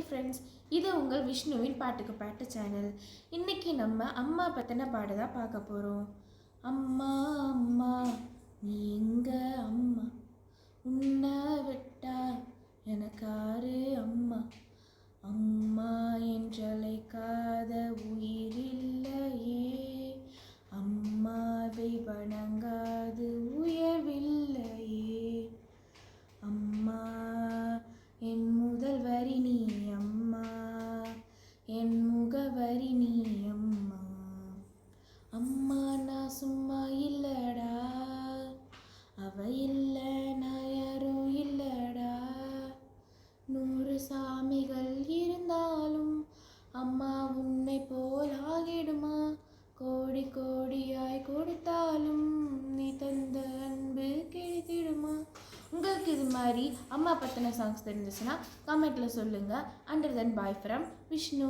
Friends, இது உங்கள் விஷ்ணுவின் பாட்டுக்கு பாட்டு சேனல். இன்றைக்கி நம்ம அம்மா பற்றின பாட்டு தான் பார்க்க போகிறோம். அம்மா அம்மா நீ எங்க அம்மா, உன்னை விட்டா எனக்காரு அம்மா, அம்மா என்றழைக்காத உயிரில்லையே, அம்மாவை வணங்காது உயர்வில்லையே. அம்மா என் முதல் வரி நீ அம்மா, என் முகவரி நீ அம்மா. அம்மா நான் சும்மா இல்லடா, அவ இல்லை நான் யாரும் இல்லடா. 100 சாமிகள் இருந்தாலும் அம்மா உன்னை போல் ஆகிடுமா, கோடி கோடியாய் கொடுத்தாலும் நீ தந்த அன்பு கிடைத்திடுமா. உங்களுக்கு இது மாதிரி அம்மா பற்றின சாங்ஸ் தெரிஞ்சிச்சுன்னா கமெண்ட்டில் சொல்லுங்கள். Under then bye from Vishnu.